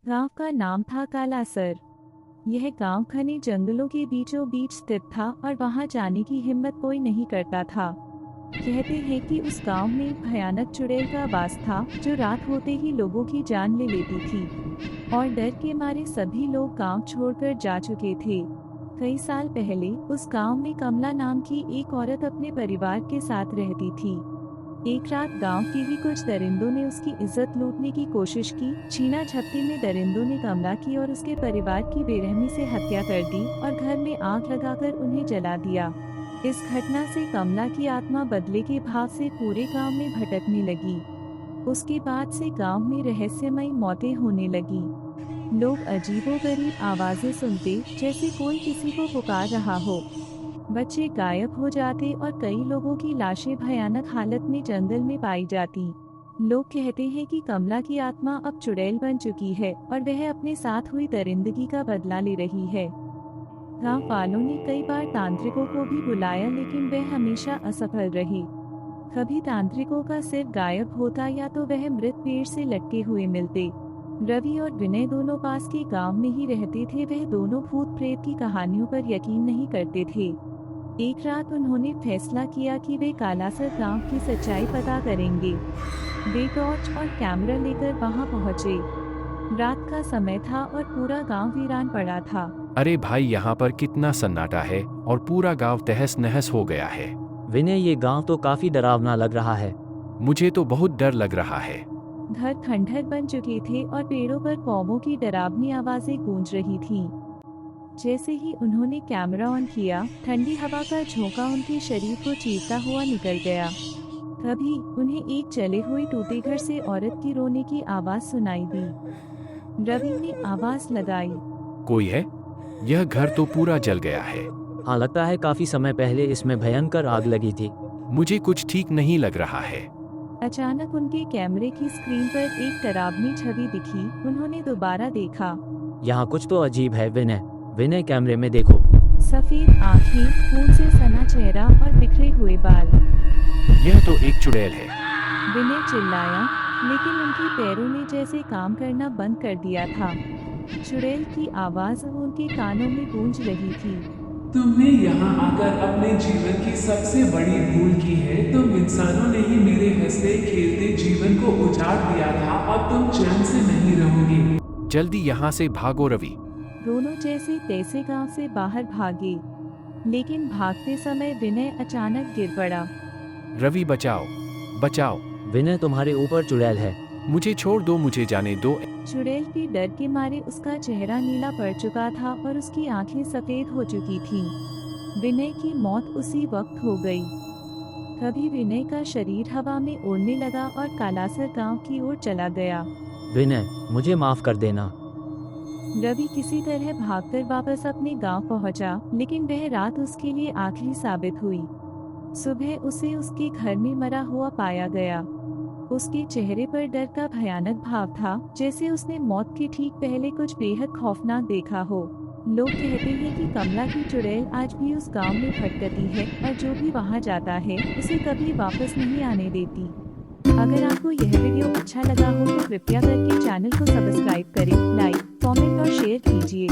गांव का नाम था कालासर। यह गांव घने जंगलों के बीचों बीच स्थित था और वहां जाने की हिम्मत कोई नहीं करता था। कहते हैं कि उस गांव में एक भयानक चुड़ैल का वास था जो रात होते ही लोगों की जान ले लेती थी और डर के मारे सभी लोग गांव छोड़कर जा चुके थे। कई साल पहले उस गांव में कमला नाम की एक औरत अपने परिवार के साथ रहती थी। एक रात गांव के ही कुछ दरिंदों ने उसकी इज्जत लूटने की कोशिश की। छीना झपटी में दरिंदों ने कमला की और उसके परिवार की बेरहमी से हत्या कर दी और घर में आग लगाकर उन्हें जला दिया। इस घटना से कमला की आत्मा बदले के भाव से पूरे गांव में भटकने लगी। उसके बाद से गांव में रहस्यमयी मौतें होने लगी। लोग अजीबोगरीब आवाजें सुनते, जैसे कोई किसी को पुकार रहा हो। बच्चे गायब हो जाते और कई लोगों की लाशें भयानक हालत में जंगल में पाई जाती। लोग कहते हैं कि कमला की आत्मा अब चुड़ैल बन चुकी है और वह अपने साथ हुई दरिंदगी का बदला ले रही है। गांव वालों ने कई बार तांत्रिकों को भी बुलाया, लेकिन वह हमेशा असफल रहे। कभी तांत्रिकों का सिर गायब होता या तो वह मृत पेड़ से लटके हुए मिलते। रवि और विनय दोनों पास के गांव में ही रहते थे। वह दोनों भूत प्रेत की कहानियों पर यकीन नहीं करते थे। एक रात उन्होंने फैसला किया कि वे कालासर गांव की सच्चाई पता करेंगे। वे टॉर्च और कैमरा लेकर वहां पहुंचे। रात का समय था और पूरा गांव वीरान पड़ा था। अरे भाई, यहाँ पर कितना सन्नाटा है और पूरा गांव तहस नहस हो गया है। विनय, ये गांव तो काफी डरावना लग रहा है। मुझे तो बहुत डर लग रहा है। घर खंडहर बन चुके थे और पेड़ों पर कौवों की डरावनी आवाजें गूंज रही थीं। जैसे ही उन्होंने कैमरा ऑन किया, ठंडी हवा का झोंका उनके शरीर को चीरता हुआ निकल गया। तभी उन्हें एक जले हुए टूटे घर से औरत की रोने की आवाज सुनाई दी। रवि ने आवाज लगाई, कोई है? यह घर तो पूरा जल गया है। हाँ, लगता है काफी समय पहले इसमें भयंकर आग लगी थी। मुझे कुछ ठीक नहीं लग रहा है। अचानक उनके कैमरे की स्क्रीन पर एक डरावनी छवि दिखी। उन्होंने दोबारा देखा। यहाँ कुछ तो अजीब है। विनय, विनय, कैमरे में देखो। सफेद आंखें, खून से सना चेहरा और बिखरे हुए बाल। यह तो एक चुड़ैल है। विनय चिल्लाया, लेकिन उनके पैरों ने जैसे काम करना बंद कर दिया था। चुड़ैल की आवाज उनके कानों में गूंज रही थी। तुमने यहाँ आकर अपने जीवन की सबसे बड़ी भूल की है। तुम इंसानों ने ही मेरे हंसते खेलते जीवन को उजाड़ दिया था। अब तुम चैन से नहीं रहोगे। जल्दी यहाँ से भागो रवि। दोनों जैसे तैसे गांव से बाहर भागे, लेकिन भागते समय विनय अचानक गिर पड़ा। रवि, बचाओ, बचाओ। विनय, तुम्हारे ऊपर चुड़ैल है। मुझे छोड़ दो, मुझे जाने दो। चुड़ैल के डर के मारे उसका चेहरा नीला पड़ चुका था और उसकी आंखें सफेद हो चुकी थीं। विनय की मौत उसी वक्त हो गई। तभी विनय का शरीर हवा में उड़ने लगा और कालासर गांव की ओर चला गया। विनय, मुझे माफ कर देना। रवि किसी तरह भागकर वापस अपने गांव पहुंचा, लेकिन वह रात उसके लिए आखिरी साबित हुई। सुबह उसे उसके घर में मरा हुआ पाया गया। उसके चेहरे पर डर का भयानक भाव था, जैसे उसने मौत के ठीक पहले कुछ बेहद खौफनाक देखा हो। लोग कहते हैं कि कमला की चुड़ैल आज भी उस गांव में भटकती है और जो भी वहां जाता है उसे कभी वापस नहीं आने देती। अगर आपको यह वीडियो अच्छा लगा हो तो कृपया करके चैनल को सब्सक्राइब करें, लाइक, कमेंट और शेयर कीजिए।